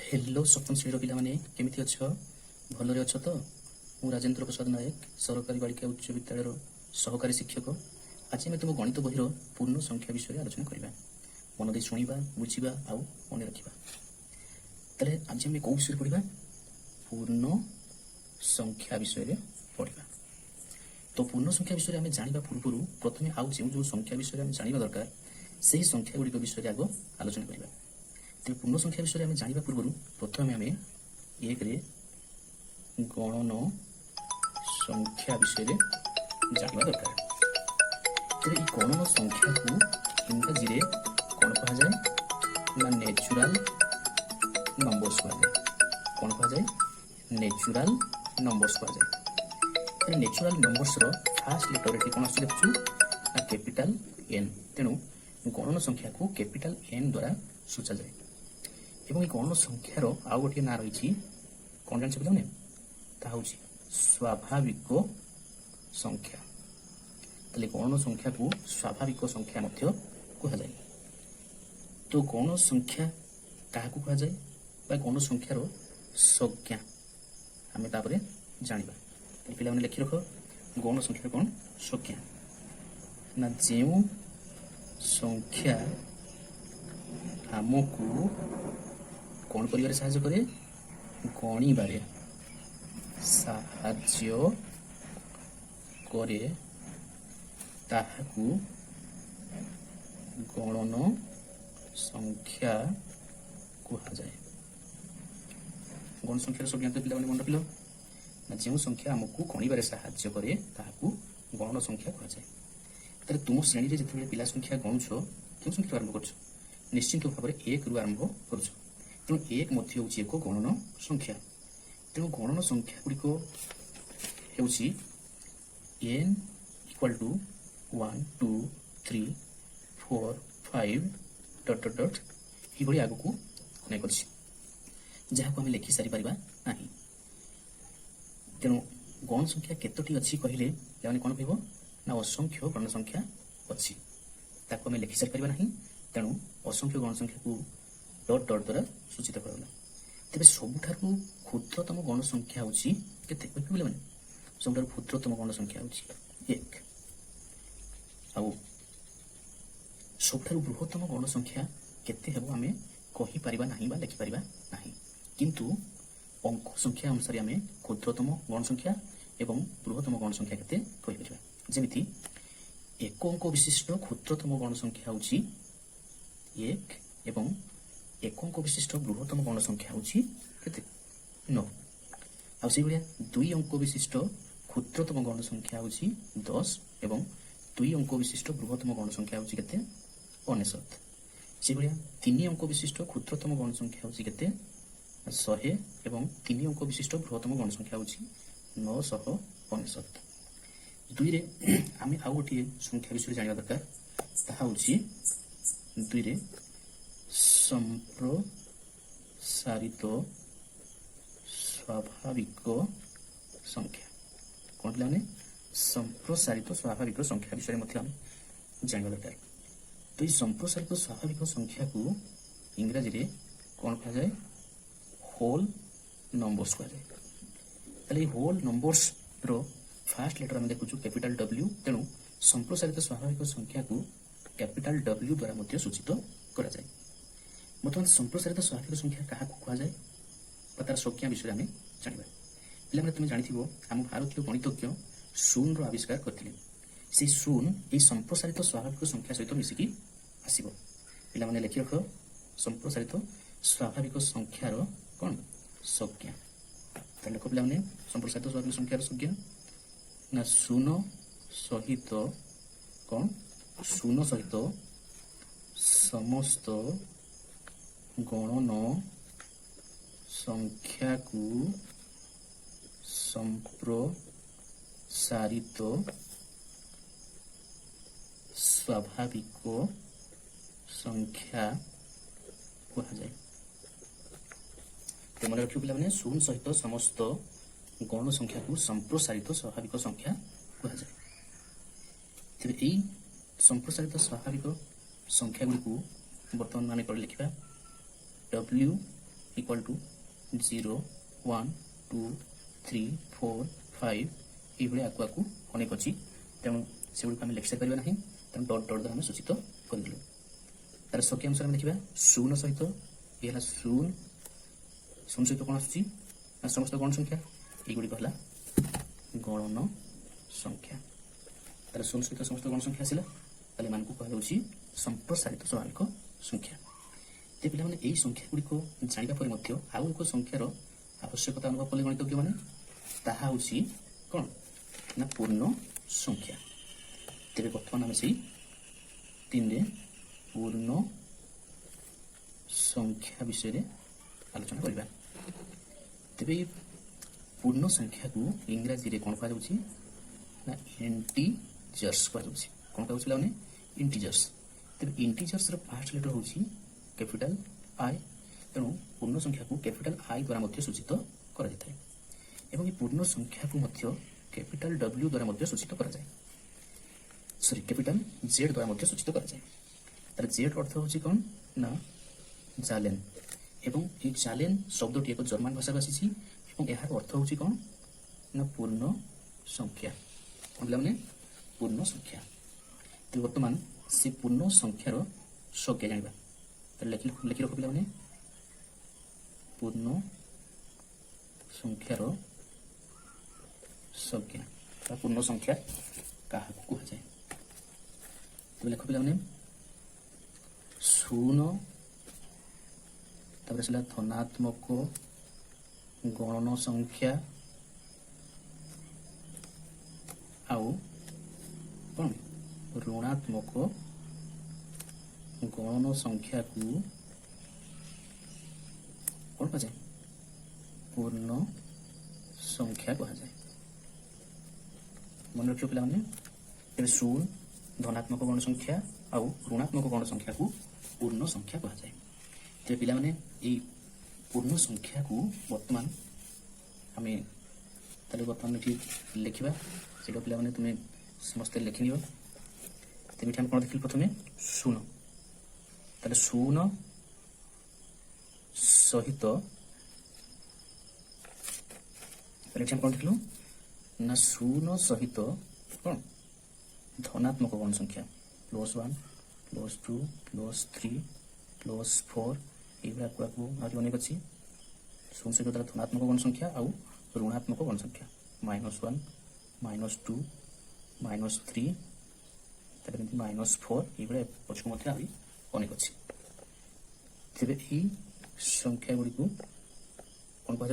Hello सप्तम श्रेणी पिलाने केमिति अछ भलरे अछ तो मु राजेंद्र प्रसाद नायक सरकारी बालिका उच्च विद्यालय सहकारी शिक्षक। आज आम तुम गणित बहिर पूर्ण संख्या विषय आलोचना करवा मन दे शुणा बुझा आउ मन रखा। तेरे आज आम कौ विषय पढ़ा पूर्ण संख्या विषय पढ़ा। तो पूर्ण संख्या विषय आम जाना पूर्व प्रथम आउ जो संख्या विषय आम जाना दरकार से संख्या गुड़िक विषय आग आलोचना करवा। तेरे पूर्ण संख्या विषय आम जाना पूर्व प्रथम आम एक गणन संख्या विषय जाना दरकार। तेरे गणन संख्या को इंग्राजी रे कौन कहा जाए ना नेचुरल नंबर्स कहा जाए। कौन कहा जाए नेचुरल नंबर्स कहा जाए। तेरे नेचुरल नंबर्स रो फास्ट लेटर एटी कौन आसी लिखु ना कैपिटल एन। तेणु गणन संख्या को कैपिटल एन द्वारा सूचा जाए। एवं गणन संख्यार आउ गोटे ना रही कौन जान पे ताहूँ स्वाभाविक संख्या। ताले गणन संख्या को स्वाभाविक संख्या मध्य कहुए। तो गणन संख्या क्या कहुए गणन संख्यार संज्ञा आम तापर जाना। पे लिखि रख गणन संख्या कौन संज्ञा ना जो संख्या आमको कौन करिवारे साहाय्य करे गणिबारे साहाय्य करे ताहाकू गणन संख्या कहा जाए। गणन संख्यार संज्ञा तो पिला मन रखिल ना जो संख्या आमको गणिबारे साहाय्य करे ताहाकू गणन संख्या कहा जाए। तेरे तुम श्रेणी में जिते पिला संख्या गणुछ क्यों संख्या आरंभ कर निश्चिंत भाव में एक रु आरंभ कर। तेणु एक मध्य हूँ एक गणन संख्या। तेणु गणन संख्या गुड़िक एन इक्वल टू 1 2 3 4 5 डट डट डट ये आग को अनेक अच्छी जहाँ को आम लिखि सारी पारिबा नहीं। तेणु गण संख्या केतोटी अच्छी कहले पे कौन कह ना असंख्य गण संख्या अच्छी ताको आम लिखि सारी पारिबा नहीं। तेणु असंख्य गण संख्या को डट डट द्वारा सूचित कराला। तेज सबुठारु क्षुद्रतम गण संख्या होची केते कहबे माने सबुठारु क्षुद्रतम गण संख्या होची एक। आउ सबुठारु बृहत्तम गण संख्या केते हेबो आमे कहि परिबा नाही बा लिखि परिबा नाही। किंतु अंक संख्या अनुसार आमे क्षुद्रतम गण संख्या एवं बृहत्तम गण संख्या केते कहि परिबा। जेमिति एक अंक विशिष्ट क्षुद्रतम गण संख्या होची एक एवं एक अंक विशिष्ट बृहत्तम गण संख्या होची केते 9। आ से भलिया दुई अंक विशिष्ट क्षुद्रतम गण संख्या होची 10 एवं दुई अंक विशिष्ट बृहत्तम गण संख्या होची केते 99। से भलिया तीन अंक विशिष्ट क्षुद्रतम गण संख्या होची केते 100 एवं तीन अंक विशिष्ट बृहत्तम गण संख्या होची 999। दुई रे आमे आउ गोटे संख्या विषय जानिबा दरकार ताहा होची दुई रे संप्रसारित स्वाभाविक संख्या। कौन पे संप्रसारित स्वाभाविक संख्या विषय में जानवा दरकार। तो ये संप्रसारित स्वाभाविक संख्या को इंग्राजी रे कौन कहा जाए होल नंबर्स कहा जाए। ताले होल नंबर्स रो फास्ट लेटर आम देखु कैपिटल डब्ल्यू। तेणु संप्रसारित स्वाभाविक संख्या को कैपिटल डब्ल्यू द्वारा मध्य सूचित करा जाए। बर्तमान संप्रसारित स्वाभाविक संख्या क्या कहा जाए तार संज्ञा विषय आम जाना। पे तुम जानी आम भारतीय गणितज्ञ शून रो आविष्कार करते से शून ये संप्रसारित स्वाभाविक संख्या सहित मिसिकी आसब। पे लिखि रख संप्रसारित स्वाभाविक संख्यार कौन संज्ञा। लिख पे संप्रसारित स्वाभाविक संख्यार संज्ञा ना शून सहित कौन शून सहित समस्त गणन संख्या को संप्रसारित स्वाभाविक संख्या कहा जाए। तो मन रखियो पे शून्य सहित समस्त गण संख्या को संप्रसारित स्वाभाविक संख्या कहा जाए। तेरे यही संप्रसारित स्वाभाविक संख्या गुड़ी को बर्तमान आम कौन लिखा डब्ल्यू इक्वाल टू 0 1 2 3 4 5 ये आकु अनेक अच्छी तेणु से आम लेखि सारी ना तेणु डट डट द्वारा आम सूचित करदेलु तार संख्या अनुसार आम देखा शून्य सहित ये शून्य शून्य सहित कौन आसूँ समस्त गण संख्या युड़िक है गणन संख्या तार शून्य सहित समस्त गण संख्या आसला ताले मान को कहुच्छी संप्रसारित स्वाभाविक संख्या ते पिला माने एई संख्या गुड़िक जानिबा परे मध्य आउ एक संख्यार आवश्यकता अनुभव कले गणितज्ञ माने ताहा होछि कोन ना पूर्ण संख्या तेरे वर्तमान आम से 3 रे पूर्ण संख्या विषय रे आलोचना करबा तेबे पूर्ण संख्या को इंग्रजी रे कोन कहा जाउछि ना इंटीजर्स कहा जाउछि कोन कहा जाउछि लाने इंटीजर्स तेबे इंटीजर्स रो फर्स्ट लेटर होछि कैपिटल आई तेणु पूर्ण संख्या को कैपिटल आई द्वारा मध्य सूचित करा जाय एवं ये पूर्ण संख्या को मध्य कैपिटल डब्ल्यू द्वारा मध्य सूचित करा जाय सॉरी कैपिटल जेड द्वारा मध्य सूचित करा जाय तार जेड अर्थ होछि कोन ना जालेन एवं ये जालेन शब्दटी एक जर्मन भाषा आसीछि एवं यार अर्थ होछि कोन ना पूर्ण संख्या कोन माने पूर्ण संख्या तो वर्तमान से पूर्ण संख्यार संख्या जानिबा लिखि रख पे पूर्ण संख्यार संख्या पूर्ण संख्या क्या कहुए तो लिख पे शून्य आसला धनात्मक गणन संख्या आउ कौन ऋणात्मक गणन संख्या को कौन कह जाए पूर्ण संख्या कह जाए मन रखियो पे शून्य धनात्मक गण संख्या आउ ऋणात्मक गण संख्या को पूर्ण संख्या कह जाए ते पिला माने ए पूर्ण संख्या को वर्तमान आमे ताले वर्तमान एठी लिखिबा सेटा पिला माने तुमे समस्त लिखि नियो तेमिठी हम कोन देखिल प्रथमे शून्य ताले शून्य सहित ताले हम कोन देखलु ना शून्य सहित कोन धनात्मक गण संख्या +1 +2 +3 +4 एवरा को अनेक अच्छी शून्य सहित धनात्मक गण संख्या आउ ऋणात्मक गण संख्या -1 -2 -3 -4 ये पछक अनेक अच्छी तेरे यही संख्या गुड़ी को कौन कह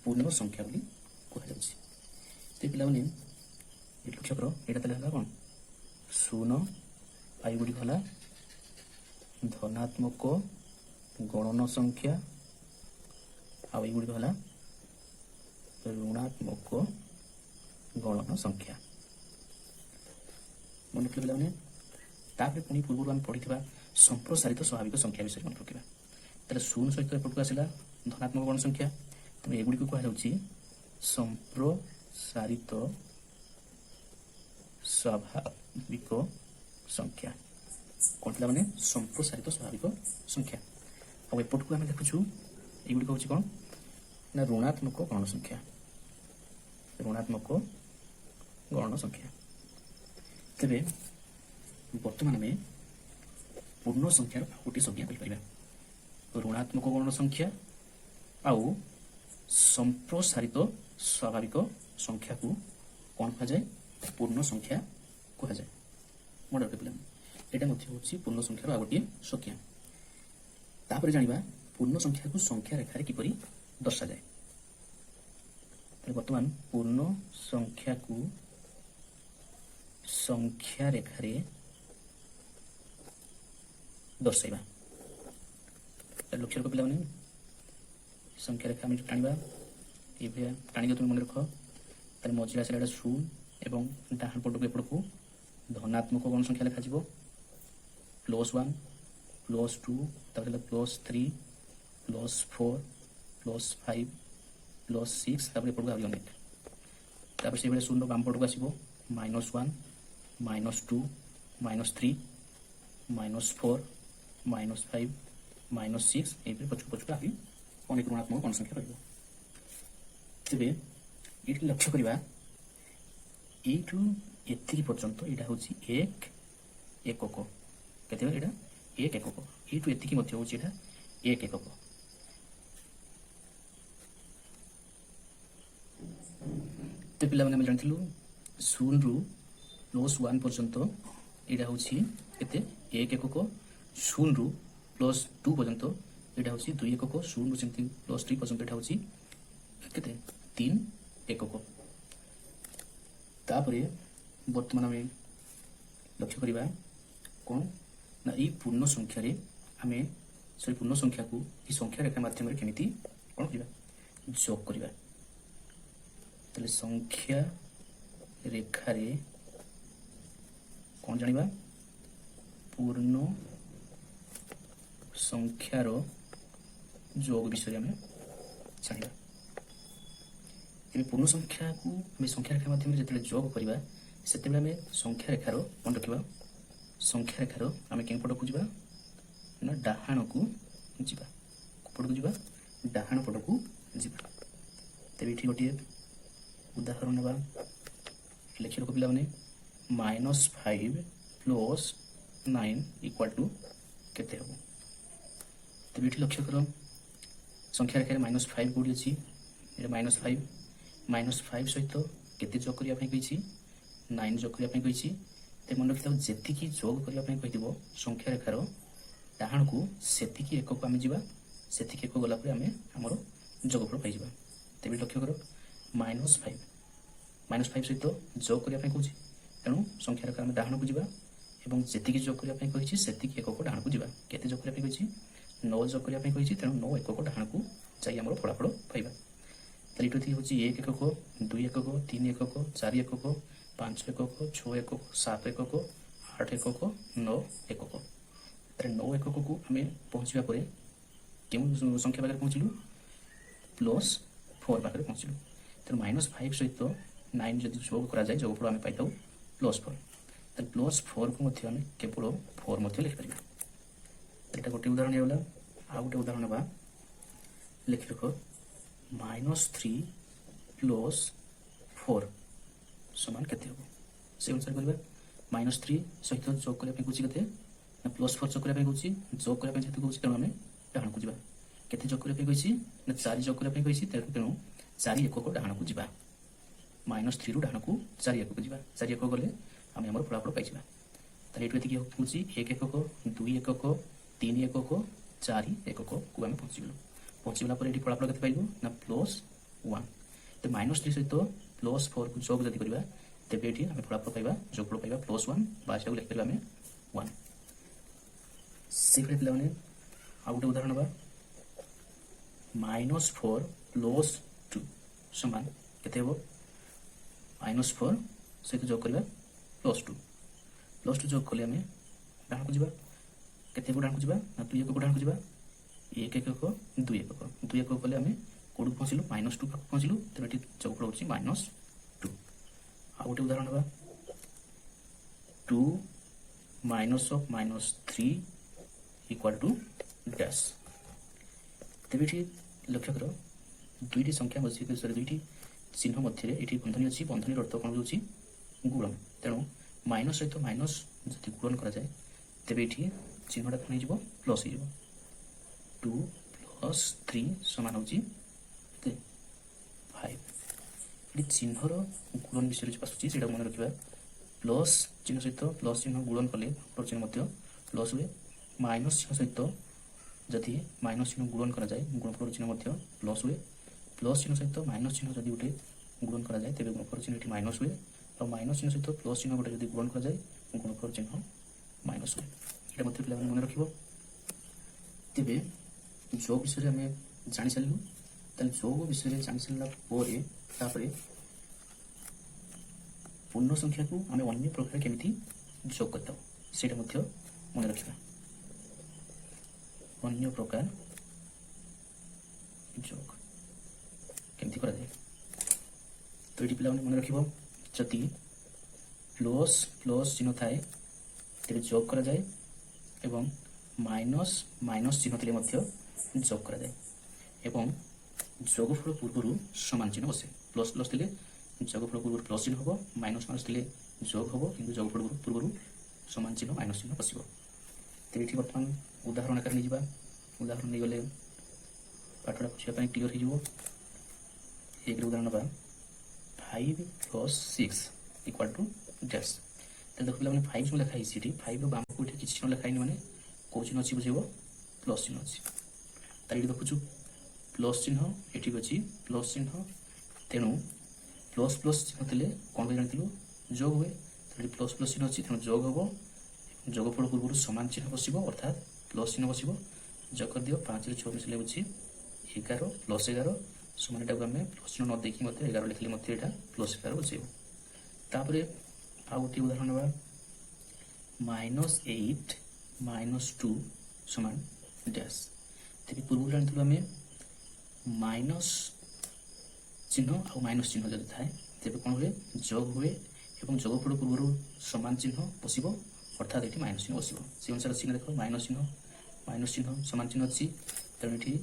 पूर्ण संख्या बोली कह पिला लक्ष्य कर यहाँ कौन शून्य आई गुड़ी है धनात्मक गणन संख्या आई गुड़ी है ऋणात्मक गणन संख्या मन रखिले पिला तापर पुणी पूर्व आम पढ़ी संप्रसारित स्वाभाविक संख्या विषय मन रखा तेरे शून्य सहित एपटू आसला धनात्मक गण संख्या तेनाली एगुड़ी को कहुच्छी संप्रसारित स्वाभाविक संख्या कौन था मैंने संप्रसारित स्वाभाविक संख्या और एपट को आम देखु युड़ी हूँ कौन ना ऋणात्मक गण संख्या ऋणात्मक गण संख्या तेरे वर्तमान में पूर्ण संख्यार गोटे संज्ञा कहीपर ऋणात्मक गण संख्या आउ संप्रसारित स्वाभाविक संख्या को कौन कह जाए पूर्ण संख्या कह जाए मन रखे पे यहाँ पूर्ण संख्यार आ गोटे संज्ञा तापर जाना पूर्ण संख्या को संख्या रेखार किपरि दर्शा जाए वर्तमान पूर्ण संख्या को संख्या रेखार दर्शाइबा लक्ष्य रख पे संख्या रेखा आम टाणा ये टाणी तुम मन रख तार मझे आसला शून्य एवं डाहाण पट को एपट को धनात्मक गण संख्या लिखा +1 +2 +3 +4 +5 +6 एपट को अनेक से शून्य बाम पट को आसो -1 -2 -3 -4 -5 -6 এইপରି ପଛକୁ ପଛକୁ ଆହୁରି ଅନେକ ଋଣାତ୍ମକ ଗଣ ସଂଖ୍ୟା ରହିବ। ତେବେ ଏଇଠି ଲକ୍ଷ୍ୟ କରିବା, এইଠୁ ଏତିକି ପର୍ଯ୍ୟନ୍ତ ଏଇଟା ହେଉଛି 1 ଏକକ, କେତେ ଏଇଟା 1 ଏକକ, এইଠୁ ଏତିକି ମଧ୍ୟ ହେଉଛି ଏଇଟା 1 ଏକକ। ତ ପିଲାମାନେ ଆମେ ଜାଣିଥିଲୁ 0 ରୁ +1 ପର୍ଯ୍ୟନ୍ତ ଏଇଟା ହେଉଛି କେତେ 1 ଏକକ, 0 ରୁ +2 ପର୍ଯ୍ୟନ୍ତ ଏଇଟା ହେଉଛି 2 ଏକକ, 0 ରୁ ସେମିତି +3 ପର୍ଯ୍ୟନ୍ତ ଏଇଟା ହେଉଛି କେତେ 3 ଏକକ। ତାପରେ ବର୍ତ୍ତମାନ ଆମେ ଲକ୍ଷ୍ୟ କରିବା କ'ଣ ନା ଏଇ ପୂର୍ଣ୍ଣ ସଂଖ୍ୟାରେ ଆମେ ପୂର୍ଣ୍ଣ ସଂଖ୍ୟାକୁ এই ସଂଖ୍ୟା ରେଖା ମାଧ୍ୟମରେ କେମିତି କ'ଣ କରିବା ଯୋଗ କରିବା। ତାହେଲେ ସଂଖ୍ୟା ରେଖାରେ କ'ଣ ଜାଣିବା, ପୂର୍ଣ୍ଣ ସଂଖ୍ୟାର ଯୋଗ ବିଷୟରେ ଆମେ ଜାଣିବା। ଏବେ ପୂର୍ଣ୍ଣ ସଂଖ୍ୟାକୁ ଆମେ ସଂଖ୍ୟା ରେଖା ମାଧ୍ୟମରେ ଯେତେବେଳେ ଯୋଗ କରିବା ସେତେବେଳେ ଆମେ ସଂଖ୍ୟା ରେଖାର ମନେ ରଖିବା, ସଂଖ୍ୟା ରେଖାର ଆମେ କେଉଁ ପଟକୁ ଯିବା ନା ଡାହାଣକୁ ଯିବା। ପଟକୁ ଯିବା ଡାହାଣ ପଟକୁ ଯିବା। ତେବେ ଏଠି ଗୋଟିଏ ଉଦାହରଣ ନେବା, ଲେଖି ରଖ ପିଲାମାନେ, -5 + 9 = କେତେ ହେବ। ତେବେ ଏଠି ଲକ୍ଷ୍ୟ କର ସଂଖ୍ୟା ରେଖାରେ -5 କୋଉଠି ଅଛି, ଏଇଟା -5, -5 ସହିତ କେତେ ଯୋଗ କରିବା ପାଇଁ କହିଛି 9 ଯୋଗ କରିବା ପାଇଁ କହିଛି। ତେବେ ମନେ ରଖିଥାଉ ଯେତିକି ଯୋଗ କରିବା ପାଇଁ କହିଥିବ ସଂଖ୍ୟା ରେଖାର ଡାହାଣକୁ ସେତିକି ଏକକୁ ଆମେ ଯିବା, ସେତିକି ଏକକୁ ଗଲା ପରେ ଆମେ ଆମର ଯୋଗଫଳ ପାଇଯିବା। ତେବେ ଲକ୍ଷ୍ୟ କର -5 ସହିତ ଯୋଗ କରିବା ପାଇଁ କହୁଛି, ତେଣୁ ସଂଖ୍ୟା ରେଖା ଆମେ ଡାହାଣକୁ ଯିବା ଏବଂ ଯେତିକି ଯୋଗ କରିବା ପାଇଁ କହିଛି ସେତିକି ଏକକ ଡାହାଣକୁ ଯିବା। କେତେ ଯୋଗ କରିବା ପାଇଁ କହିଛି 9 ଯୋଗ କରିବା ପାଇଁ କହିଛି, ତେଣୁ 9 ଏକକ ଡାହାଣକୁ ଯାଇ ଆମର ଫଳାଫଳ ପାଇବା। ତାହେଲେ ଏଠି ହେଉଛି 1 ଏକକ, 2 ଏକକ, 3 ଏକକ, 4 ଏକକ, 5 ଏକକ, 6 ଏକକ, 7 ଏକକ, 8 ଏକକ, 9 ଏକକ। ତାହେଲେ 9 ଏକକକୁ ଆମେ ପହଞ୍ଚିବା ପରେ କେଉଁ ସଂଖ୍ୟା ପାଖରେ ପହଞ୍ଚିଲୁ, +4 ପାଖରେ ପହଞ୍ଚିଲୁ। ତେଣୁ -5 ସହିତ 9 ଯଦି ଯୋଗ କରାଯାଏ ଯୋଗଫଳ ଆମେ ପାଇଥାଉ +4। ତାହେଲେ +4କୁ ମଧ୍ୟ ଆମେ କେବଳ 4 ମଧ୍ୟ ଲେଖିପାରିବା। ଏଇଟା ଗୋଟେ ଉଦାହରଣ ହେଇଗଲା। ଆଉ ଗୋଟେ ଉଦାହରଣ ନେବା, ଲେଖି ରଖ -3 + 4 ସମାନ କେତେ ହେବ। ସେ ଅନୁସାରେ କରିବା, -3 ସହିତ ଯୋଗ କରିବା ପାଇଁ କହୁଛି କେତେ ନା +4 ଯୋଗ କରିବା ପାଇଁ କହୁଛି, ଯୋଗ କରିବା ପାଇଁ ଯେହେତୁ କହୁଛି ତେଣୁ ଆମେ ଡାହାଣକୁ ଯିବା। କେତେ ଯୋଗ କରିବା ପାଇଁ କହିଛି ନା 4 ଯୋଗ କରିବା ପାଇଁ କହିଛି, ତେଣୁ 4 ଏକକ ଡାହାଣକୁ ଯିବା। -3 ରୁ ଡାହାଣକୁ 4 ଏକକ ଯିବା, 4 ଏକକ ଗଲେ ଆମେ ଆମର ଫଳାଫଳ ପାଇଯିବା। ତାହେଲେ ଏଠୁ ଏତିକି ହେଉଛି 1 ଏକକ, 2 ଏକକ, 3 ଏକକ, 4 ଏକକକୁ ଆମେ ପହଞ୍ଚିଗଲା ପରେ ଏଠି ଫଳାଫଳ କେତେ ପାଇବୁ ନା +1। ତ -3 ସହିତ +4କୁ ଯୋଗ ଯଦି କରିବା ତେବେ ଏଠି ଆମେ ଫଳାଫଳ ପାଇବା, ଯୋଗଫଳ ପାଇବା +1 ବା ସେଟାକୁ ଲେଖିପାରିବା ଆମେ 1। ସେଇଭଳି ପିଲାମାନେ ଆଉ ଗୋଟେ ଉଦାହରଣ ନେବା, -4 + 2 ସମାନ କେତେ ହେବ। -4 ସହିତ ଯୋଗ କରିବା +2 ଯୋଗ କଲେ ଆମେ ଡାହାଣକୁ ଯିବା। କେତେ ଡାହାଣକୁ ଯିବା ନା 2 ଏକକ ଡାହାଣକୁ ଯିବା, 1 ଏକକ, 2 ଏକକ, 2 ଏକକ କଲେ ଆମେ କୋଉଠୁ ପହଞ୍ଚିଲୁ -2 ପାଖକୁ ପହଞ୍ଚିଲୁ। ତେଣୁ ଏଠି ଯୋଗଫଳ ହେଉଛି -2। ଆଉ ଗୋଟେ ଉଦାହରଣ ନେବା, 2 -3 = ଡ୍ୟାସ୍। ତେବେ ଏଠି ଲକ୍ଷ୍ୟ କର ଦୁଇଟି ସଂଖ୍ୟା ଦୁଇଟି ଚିହ୍ନ ମଧ୍ୟରେ ଏଠି ବନ୍ଧନୀ ଅଛି, ବନ୍ଧନୀର ଅର୍ଥ କ'ଣ ହେଉଛି ଗୁଣନ। ତେଣୁ ମାଇନସ୍ ସହିତ ମାଇନସ୍ ଯଦି ଗୁଣନ କରାଯାଏ ତେବେ ଏଠି ଚିହ୍ନଟା କ'ଣ ହେଇଯିବ ପ୍ଲସ୍ ହେଇଯିବ। 2 + 3 ସମାନ ହେଉଛି 5। ଏଠି ଚିହ୍ନର ଗୁଣନ ବିଷୟରେ ଯେଉଁ ଆସୁଛି ସେଇଟା ମନେ ରଖିବା। ପ୍ଲସ୍ ଚିହ୍ନ ସହିତ ପ୍ଲସ୍ ଚିହ୍ନ ଗୁଣନ କଲେ ଚିହ୍ନ ମଧ୍ୟ ପ୍ଲସ୍ ହୁଏ। ମାଇନସ୍ ଚିହ୍ନ ସହିତ ଯଦି ମାଇନସ୍ ଚିହ୍ନ ଗୁଣନ କରାଯାଏ ଗୁଣଫଳ ଚିହ୍ନ ମଧ୍ୟ ପ୍ଲସ୍ ହୁଏ। ପ୍ଲସ୍ ଚିହ୍ନ ସହିତ ମାଇନସ୍ ଚିହ୍ନ ଯଦି ଗୋଟେ ଗୁଣନ କରାଯାଏ ତେବେ ଗୁଣଫଳ ଚିହ୍ନ ଏଠି ମାଇନସ୍ ହୁଏ। ଆଉ ମାଇନସ୍ ଚିହ୍ନ ସହିତ ପ୍ଲସ୍ ଚିହ୍ନ ଗୋଟେ ଯଦି ଗୁଣନ କରାଯାଏ ଗୁଣଫଳ ଚିହ୍ନ ମାଇନସ୍ ହୁଏ। ଏଇଟା ମଧ୍ୟ ପିଲାମାନେ ମନେ ରଖିବ। ତେବେ ଯୋଗ ବିଷୟରେ ଆମେ ଜାଣିସାରିଲୁ। ତାହେଲେ ଯୋଗ ବିଷୟରେ ଜାଣିସାରିଲା ପରେ ତାପରେ ପୂର୍ଣ୍ଣ ସଂଖ୍ୟାକୁ ଆମେ ଅନ୍ୟ ପ୍ରକାର କେମିତି ଯୋଗ କରିଥାଉ ସେଇଟା ମଧ୍ୟ ମନେ ରଖିବା। ଅନ୍ୟ ପ୍ରକାର ଯୋଗ କେମିତି କରାଯାଏ ତ ଏଠି ପିଲାମାନେ ମନେ ରଖିବ। ଯଦି ପ୍ଲସ୍ ପ୍ଲସ୍ ଚିହ୍ନ ଥାଏ ତେବେ ଯୋଗ କରାଯାଏ ଏବଂ ମାଇନସ୍ ମାଇନସ୍ ଚିହ୍ନ ଥିଲେ ମଧ୍ୟ ଯୋଗ କରାଯାଏ ଏବଂ ଯୋଗଫଳ ପୂର୍ବରୁ ସମାନ ଚିହ୍ନ ବସେ। ପ୍ଲସ୍ ପ୍ଲସ୍ ଥିଲେ ଯୋଗଫଳ ପୂର୍ବରୁ ପ୍ଲସ୍ ଚିହ୍ନ ହେବ, ମାଇନସ୍ ମାଇନସ୍ ଥିଲେ ଯୋଗ ହେବ, କିନ୍ତୁ ଯୋଗଫଳ ପୂର୍ବରୁ ସମାନ ଚିହ୍ନ ମାଇନସ୍ ଚିହ୍ନ ବସିବ। ତେବେ ଏଠି ବର୍ତ୍ତମାନ ଉଦାହରଣ ଆକାରରେ ନେଇଯିବା। ଉଦାହରଣ ନେଇଗଲେ ପାଠଟା ବୁଝିବା ପାଇଁ କ୍ଲିଅର ହେଇଯିବ। ଏକରେ ଉଦାହରଣ ନେବା 5 + 6 = ଡ୍ୟାସ୍। ତାହେଲେ ଦେଖ ପିଲାମାନେ 5 ଚିହ୍ନ ଲେଖା ହେଇଛି ଏଠି, 5ର ବାମକୁ ଏଠି କିଛି ଚିହ୍ନ ଲେଖା ହେଇନି, ମାନେ କେଉଁ ଚିହ୍ନ ଅଛି ବୁଝେଇବ? ପ୍ଲସ୍ ଚିହ୍ନ ଅଛି। ତାହେଲେ ଏଠି ଦେଖୁଛୁ ପ୍ଲସ୍ ଚିହ୍ନ, ଏଠି ବି ଅଛି ପ୍ଲସ୍ ଚିହ୍ନ, ତେଣୁ ପ୍ଲସ୍ ପ୍ଲସ୍ ଚିହ୍ନ ଥିଲେ କ'ଣ ପାଇଁ ଜାଣିଥିଲୁ? ଯୋଗ ହୁଏ। ତେଣୁ ଏଠି ପ୍ଲସ୍ ପ୍ଲସ୍ ଚିହ୍ନ ଅଛି, ତେଣୁ ଯୋଗ ହେବ। ଯୋଗଫଳ ପୂର୍ବରୁ ସମାନ ଚିହ୍ନ ବସିବ, ଅର୍ଥାତ୍ ପ୍ଲସ୍ ଚିହ୍ନ ବସିବ। ଯୋଗ କରିଦିଅ, 5ରେ 6 ମିଶିଲେ ହେଉଛି 11 + 11 ସମାନ। ଏଟାକୁ ଆମେ ପ୍ଲସ୍ ଚିହ୍ନ ନ ଦେଇକି ମଧ୍ୟ 11 ଲେଖିଲେ ମଧ୍ୟ ଏଇଟା +11 ବସେଇବ। ତାପରେ ଆଉ ଗୋଟିଏ ଉଦାହରଣ ନେବା -8 - 2 ସମାନ ଡ୍ୟାସ୍। ତେବେ ପୂର୍ବରୁ ଜାଣିଥିଲୁ ଆମେ ମାଇନସ୍ ଚିହ୍ନ ଆଉ ମାଇନସ୍ ଚିହ୍ନ ଯଦି ଥାଏ ତେବେ କ'ଣ ହୁଏ? ଯୋଗ ହୁଏ ଏବଂ ଯୋଗଫଳ ପୂର୍ବରୁ ସମାନ ଚିହ୍ନ ବସିବ, ଅର୍ଥାତ୍ ଏଠି ମାଇନସ୍ ଚିହ୍ନ ବସିବ। ସେ ଅନୁସାରେ ଚିହ୍ନ ଦେଖ, ମାଇନସ୍ ଚିହ୍ନ ସମାନ ଚିହ୍ନ ଅଛି, ତେଣୁ ଏଠି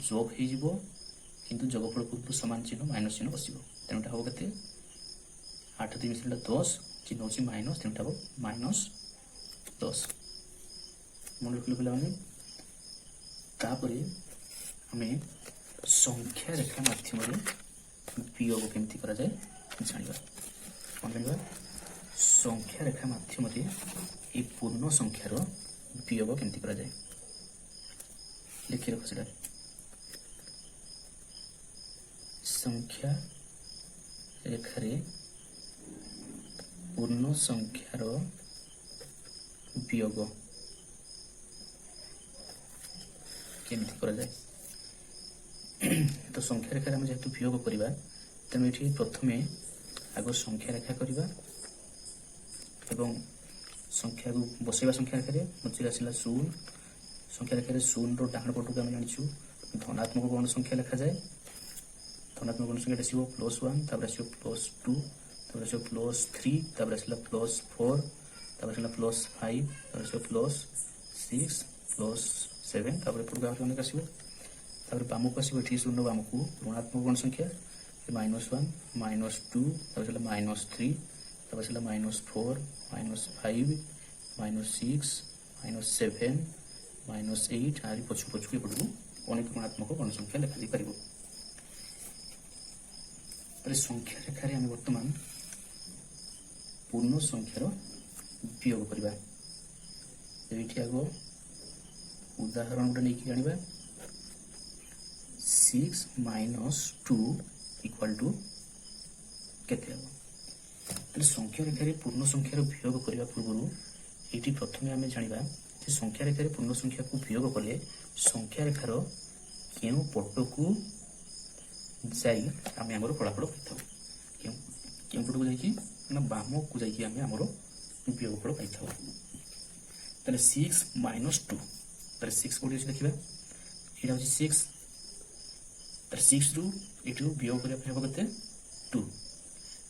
ଯୋଗ ହେଇଯିବ, କିନ୍ତୁ ଯୋଗଫଳ ପୂର୍ବରୁ ସମାନ ଚିହ୍ନ ମାଇନସ୍ ଚିହ୍ନ ବସିବ। ତେଣୁ ଏଟା ହେବ କେତେ? 8 + 3 ମିଶିଲେ 10, ଚିହ୍ନ ହେଉଛି ମାଇନସ୍, ତେଣୁ ଏଟା ହେବ -10। ମନେ ରଖିଲୁ ପିଲାମାନେ। ତାପରେ ଆମେ ସଂଖ୍ୟା ରେଖା ମାଧ୍ୟମରେ ବିୟୋଗ କେମିତି କରାଯାଏ ଜାଣିବା। କ'ଣ ଜାଣିବା? ସଂଖ୍ୟା ରେଖା ମାଧ୍ୟମରେ এই ପୂର୍ଣ୍ଣ ସଂଖ୍ୟାର ବିୟୋଗ କେମିତି କରାଯାଏ ଲେଖି ରଖ ସେଟା। ସଂଖ୍ୟା ରେଖାରେ ପୂର୍ଣ୍ଣ ସଂଖ୍ୟାର ବିୟୋଗ କେମିତି କରାଯାଏ? ତ ସଂଖ୍ୟା ରେଖାରେ ଆମେ ଯେହେତୁ ବିୟୋଗ କରିବା, ତେଣୁ ଏଠି ପ୍ରଥମେ ଆଗ ସଂଖ୍ୟା ରେଖା କରିବା ଏବଂ ସଂଖ୍ୟାକୁ ବସେଇବା। ସଂଖ୍ୟା ରେଖାରେ ମଝିରେ ଆସିଲା 0। ସଂଖ୍ୟା ରେଖାରେ 0ର ଡାହାଣ ପଟକୁ ଆମେ ଜାଣିଛୁ ଧନାତ୍ମକ ଗୌଣ ସଂଖ୍ୟା ଲେଖାଯାଏ। ଧନାତ୍ମକ ଗୌଣ ସଂଖ୍ୟାଟା ଆସିବ +1, ତାପରେ ଆସିବ +2, ତାପରେ ଆସିବ +3, ତାପରେ ଆସିଲା +4, ତାପରେ ଆସିଲା +5, ତାପରେ ଆସିବ +6, +7, ତାପରେ ଏପଟକୁ ଆହୁରି ଅନେକ ଆସିବ। ତାପରେ ବାମକୁ ଆସିବ, ଏଠି 0 ବାମକୁ ଋଣାତ୍ମକ ଗୌଣ ସଂଖ୍ୟା -1, -2, ତାପରେ ଆସିଲା -3, ତାପରେ ଆସିଲା -4, -5, -6, -7, -8, ଆହୁରି ପଛକୁ ଏପଟକୁ ଅନେକ ଋଣାତ୍ମକ ଗୌଣ ସଂଖ୍ୟା ଲେଖାଯାଇପାରିବ। ତାହେଲେ ସଂଖ୍ୟା ରେଖାରେ ଆମେ ବର୍ତ୍ତମାନ ପୂର୍ଣ୍ଣ ସଂଖ୍ୟାର ବିୟୋଗ କରିବା। ଏଇଠି ଆଗ ଉଦାହରଣ ଗୋଟେ ନେଇକି ଜାଣିବା। 6 - 2 = କେତେ ହେବ? ତାହେଲେ ସଂଖ୍ୟା ରେଖାରେ ପୂର୍ଣ୍ଣ ସଂଖ୍ୟାର ବିୟୋଗ କରିବା ପୂର୍ବରୁ ଏଇଠି ପ୍ରଥମେ ଆମେ ଜାଣିବା ଯେ ସଂଖ୍ୟା ରେଖାରେ ପୂର୍ଣ୍ଣ ସଂଖ୍ୟାକୁ ବିୟୋଗ କଲେ ସଂଖ୍ୟା ରେଖାର କେଉଁ ପଟକୁ ଯାଇ ଆମେ ଆମର ଫଳାଫଳ ପାଇଥାଉ। କେଉଁ ପଟକୁ ଯାଇକି ନା ବାମକୁ ଯାଇକି ଆମେ ଆମର ବିୟୋଗ ଫଳ ପାଇଥାଉ। ତାହେଲେ 6 - 2, ତାହେଲେ 6 କୋଉଠି ଅଛି ଦେଖିବା। ଏଇଟା ହେଉଛି 6, ତାହେଲେ 6ରୁ ଏଇଠୁ ବିୟୋଗ କରିବା ପାଇଁ ହେବ କେତେ? 2।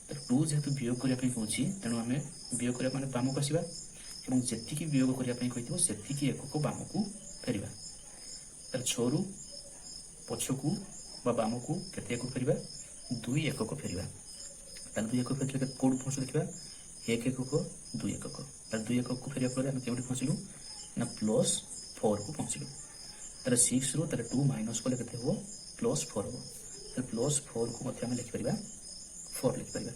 ତାହେଲେ 2 ଯେହେତୁ ବିୟୋଗ କରିବା ପାଇଁ କହୁଛି, ତେଣୁ ଆମେ ବିୟୋଗ କରିବା ମାନେ ବାମକୁ ଆସିବା ଏବଂ ଯେତିକି ବିୟୋଗ କରିବା ପାଇଁ କହିଥିବ ସେତିକି ଏକକ ବାମକୁ ଫେରିବା। ତାହେଲେ 6ରୁ ପଛକୁ ବା ବାମକୁ କେତେ ଏକକ ଫେରିବା? 2 ଏକକ ଫେରିବା। ତାହେଲେ 2 ଏକକ ଫେରିଲେ କୋଉଠୁ ପହଞ୍ଚୁ ଦେଖିବା? 1 ଏକକ 2 ଏକକ। ତାହେଲେ 2 ଏକକକୁ ଫେରିବା ଫଳରେ ଆମେ କେଉଁଠି ପହଞ୍ଚିଲୁ ନା +4କୁ ପହଞ୍ଚିଲୁ। ତାହେଲେ 6ରୁ ତାହେଲେ 2 ମାଇନସ୍ କଲେ କେତେ ହେବ? +4 ହେବ। ତାହେଲେ +4କୁ ମଧ୍ୟ ଆମେ ଲେଖିପାରିବା 4 ଲେଖିପାରିବା।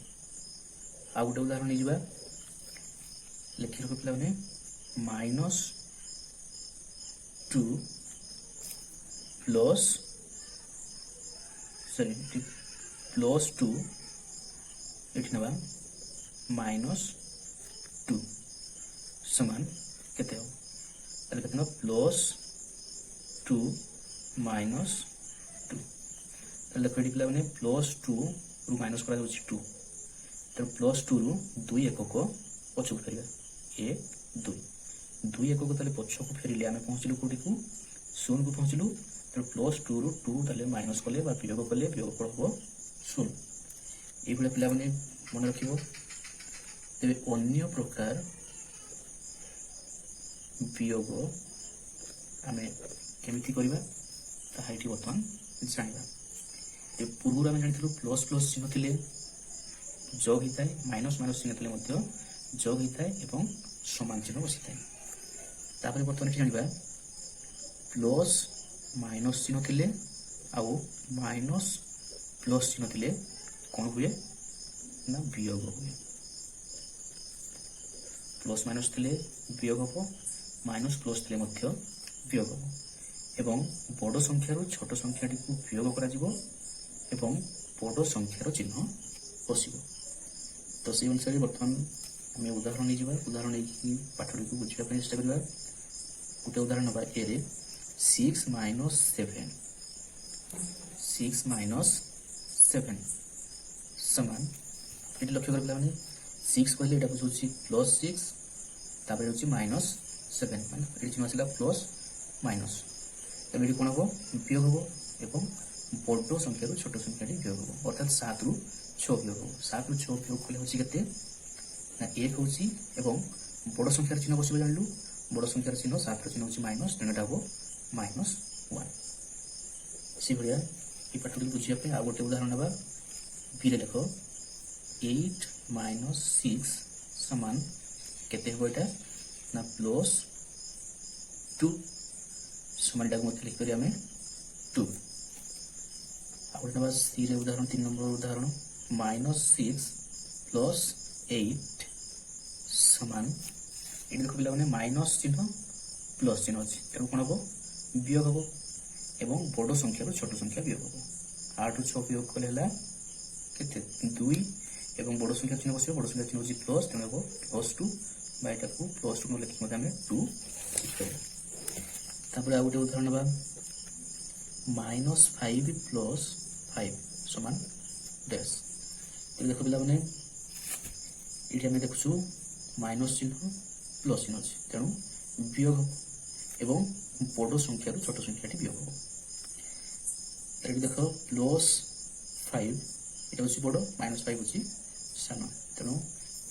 ଆଉ ଗୋଟେ ଉଦାହରଣ ନେଇଯିବା। ଲେଖି ରଖ ପିଲାମାନେ -2 +2 ଏଠି ନେବା -2 ସମାନ କେତେ ହେବ? ତାହେଲେ କେତେ ନେବା? +2 - 2। ତାହେଲେ ଦେଖ ଏଠି ପିଲାମାନେ +2ରୁ ମାଇନସ୍ କରାଯାଉଛି 2, ତେଣୁ +2ରୁ 2 ଏକକ ପଛକୁ ଫେରିବା। 1 2 2 ଏକକ ତାହେଲେ ପଛକୁ ଫେରିଲେ ଆମେ ପହଞ୍ଚିଲୁ କୋଉଠିକୁ? 0କୁ ପହଞ୍ଚିଲୁ। ତେଣୁ +2ରୁ 2 ତାହେଲେ ମାଇନସ୍ କଲେ ବା ବିୟୋଗ କଲେ ବିୟୋଗଫଳ ହେବ 0। এইଭଳିଆ ପିଲାମାନେ ମନେ ରଖିବ। ତେବେ ଅନ୍ୟ ପ୍ରକାର ବିୟୋଗ आमे केमिति करबा ताहा एठी वर्तमान जानिबा। ए पूर्व आमे जानिथिलु प्लस प्लस चिन्ह थिले जोग हिताए, माइनस माइनस चिन्ह थिले मध्य जोग हिताए एवं समान चिन्ह बसिताए। तापर वर्तमान एठी जानिबा प्लस माइनस चिन्ह थिले आउ माइनस प्लस चिन्ह थिले कोन हुए ना वियोग हुए। प्लस माइनस थिले वियोग हो, माइनस प्लस थिले मध्य वियोग हो एवं बड़ संख्यार छोट संख्याटी को वियोग करा जिवो एवं बड़ संख्यार चिन्ह बसिबो। तो से अनुसार वर्तमान आम उदाहरण नहीं जावा, उदाहरण नहीं पाठटी को बुझा चेष्टा करवा। गोटे उदाहरण ना ए रे 6 माइनस 7 6 माइनस 7 समान ये लक्ष्य कर पे 6 कहले ये बुझे प्लस 6 तापर हूँ माइनस 7 माने ये आसला प्लस माइनस तेज ये कौन हम वियोग हम एवं बड़ संख्यार छोट संख्याटी वियोग हम अर्थात 7 रु 6 वियोग हम। 7 रु 6 वियोग कले हूँ के 1 हूँ बड़ संख्यार चिन्ह बस जानलु बड़ संख्यार चिन्ह 7 चिन्ह हूँ माइनस तेनाटा हम -1 से भाया ये पाठ बुझापी आ गए उदाहरण ना बी देख 8 माइनस 6 समान केते हो एटा ना प्लस 2 समान टाक मत लिख करी हमें 2 आ गए ना सी रे उदाहरण 3 नंबर उदाहरण -6 प्लस 8 समान ये देख पिला माने माइनस चिन्ह प्लस चिन्ह अच्छी तेणु कौन हम वियोग हम एवं बड़ संख्यार छोट संख्या वियोग हम 8 रु 6 वियोग कले केते 2 एवं बड़ संख्या चिन्ह बस बड़ संख्या चिन्ह हूँ प्लस तेणु हम +2 बाईटा को +2 लिखी आम 2 तापर आ गए उदाहरण ना -5 प्लस 5 समान डैश तेज देख पिला मैंने ये आम देखु माइनस चिन्ह प्लस चिन्ह अच्छी तेणु वियोग हम एवं बड़ संख्यार छोट संख्याटी वियोग हम। ये देख +5 ये हूँ बड़ -5 हूँ सान तेणु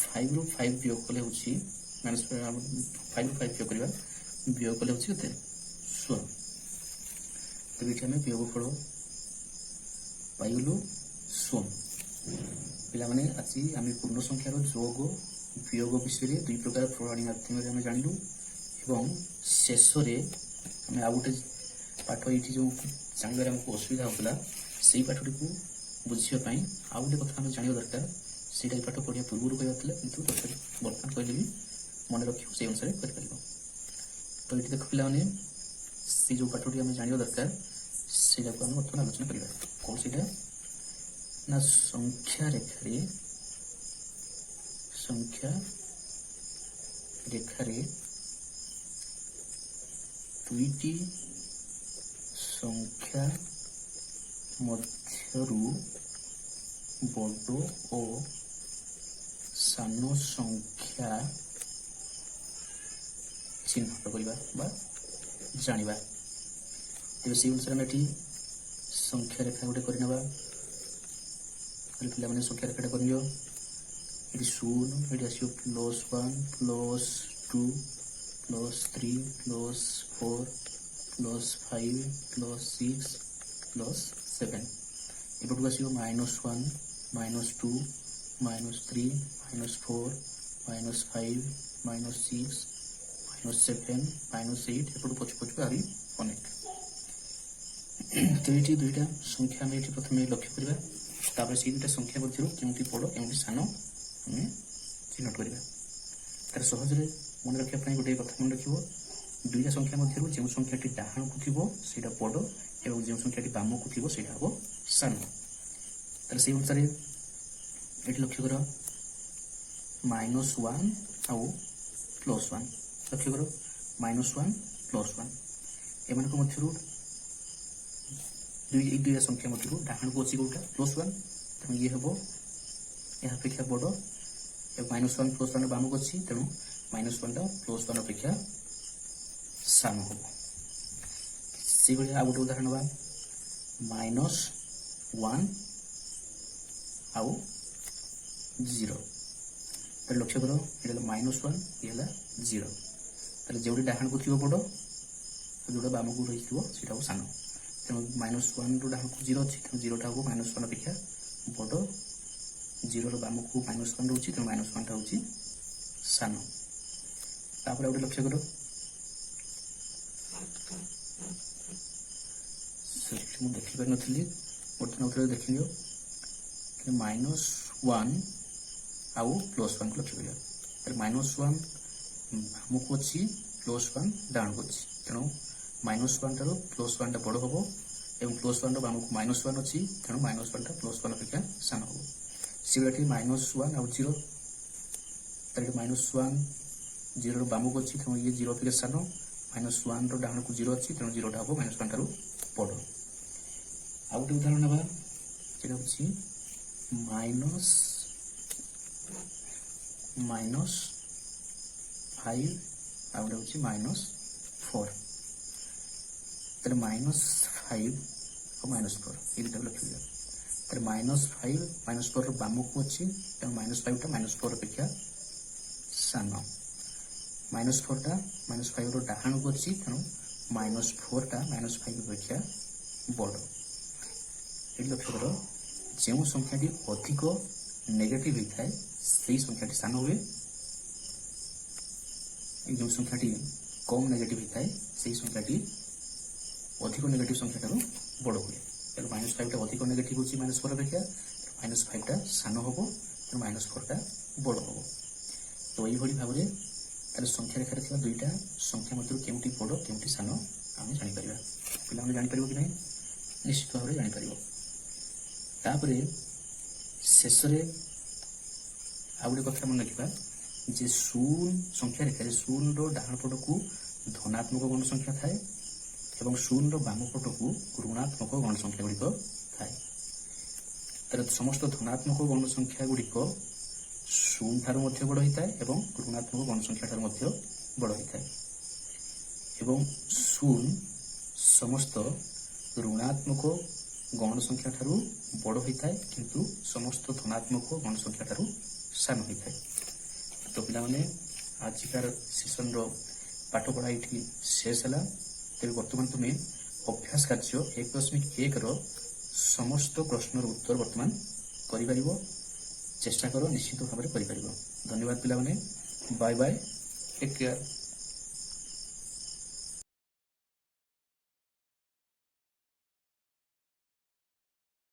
5 रु 5 वियोग कले हूँ -5 रु 5 वियोग करवा वियोग कले हूँ के 16 तेज ये आम वियोग फल पाइगलु 16 पिला माने आज आम पूर्ण संख्यार जोग वियोग विषय दुई प्रकार प्रणाली माध्यम जानलु एवं शेष आम आ गए पाठ ये जो जानवर आमको असुविधा होता से पाठटी को बुझापी आउ गोटे कथा आम जानवा दरकार से पाठ पढ़ा पूर्व कहता कि बर्तमान कहले भी मन रख से अनुसार कर। तो ये देख पे से जो पाठटी आम जानवा दरकार से आम बर्तमान आलोचना करवा कौन से ना संख्या रेखार दुईटी संख्या मध्यरु बड़ और सान संख्या चिन्हट करवा जानिबा। तेज से अनुसार आम संख्या रेखा गोटे कर पे संख्या रेखाटा कर ये 0 ये आसो +1 +2 +3 +4 +5 +6 +7 एपटू आसो -1 -2 -3 -4 -5 -6 -7 -8 एपटू पछ पछ आरी अनेक। तो ये दुईटा संख्या आम ये प्रथम लक्ष्य करवा तापर से दुटा संख्या मध्य केउटी बड़ केउटी सान आम चिन्हट करवा। तार सहज मन रखापी गोटे कथा मन रख दुईटा संख्या मध्य जो संख्याटी डाहाण को थी से बड़ और जो संख्याटी बाम को थी से हम सान। तार से अनुसार ये लक्ष्य कर -1 आउ +1 लक्ष्य कर -1 +1 एम मध्य दुईटा संख्या मध्य डाहाण को अच्छी कौटा +1 तेणु ये हम यह अपेक्षा बड़ -1 +1 बाम को अच्छी तेणु -1 टा +1 अपेक्षा सान हम से आ गए उदाहरण ना -1 आउ 0 तो लक्ष्य कर ये -1 ये 0 जो डाहाण को थी बड़ जोटा बाम को रही थोड़ा सान तेणु -1 रू डाण को 0 अच्छी तेणु 0टा हम -1 अपेक्षा बड़ 0 बाम को -1 रोचे तेणु -1 टा हूँ सान तापर गोटे लक्ष्य कर मुझे देखिपार नी गोटे देख लियो -1 आउ +1 को लक्ष्य कर -1 बाम को अच्छी +1 डाण को अच्छी तेणु -1 टा +1 टा बड़ हम और +1 बाम को -1 अच्छी तेणु -1 टा +1 अपेक्षा सान हम सी -1 आउ 0 तर -1 0 बाम को अच्छी तेणु ये 0 अपेक्षा सान -1 डाण को 0 अच्छी तेणु 0टा हम -1 ठार बड़ आउ गोटे उदाहरण ना जेटा हूँ -5 आउ गोटे हूँ -4 तर -5 और -4 ये दुटा लक्ष्य दिया तर -5 -4 बाम को अच्छी तेणु -5 टा -4 अपेक्षा सान -4 टा -5 डाहाण को अच्छी तेणु -4 टा -5 अपेक्षा बड़ ये लक्ष्य कर जो संख्याटी अधिक नेगेटिव होता है से संख्याटी सान हुए जो संख्याटी कम नेगेटिव होता है से संख्याटी अधिक नेगेटिव संख्या ठार बड़ हुए तेणु -5 टा अधिक नेगेटिव होची -4 अपेक्षा -5 टा सान हम तेणु -4 टा बड़ हम तो यही भाव में तार संख्या रेखार थी दुईटा संख्या मध्य केउटी बड़ केउटी सान आम जापर पे जापर कि ना निश्चित भाव में जापर तापर शेष आउ गोटे कथा मन रखा जे 0 संख्या रेखार 0 डाण पट को धनात्मक गण संख्या थाए एवं 0 बाम पट को ऋणात्मक गण संख्या गुड़िक थाए तर समस्त धनात्मक गण संख्या गुड़िक 0 ठार बड़ होता है एवं ऋणात्मक गण संख्या ठार बड़ होता है एवं 0 समस्त ऋणात्मक गण संख्या ठारू बड़ होता है किंतु समस्त धनात्मक गण संख्या ठारू सान होता है तो पिला माने आजिकार सेशन रो पाठ पढ़ा ये शेष है तेज बर्तमान तुम्हें अभ्यास कार्य 1.1 रो समस्त प्रश्नर उत्तर बर्तमान कर चेष्टा कर निश्चित भाव में कर धन्यवाद पिला माने बाय बाय टेक केयर।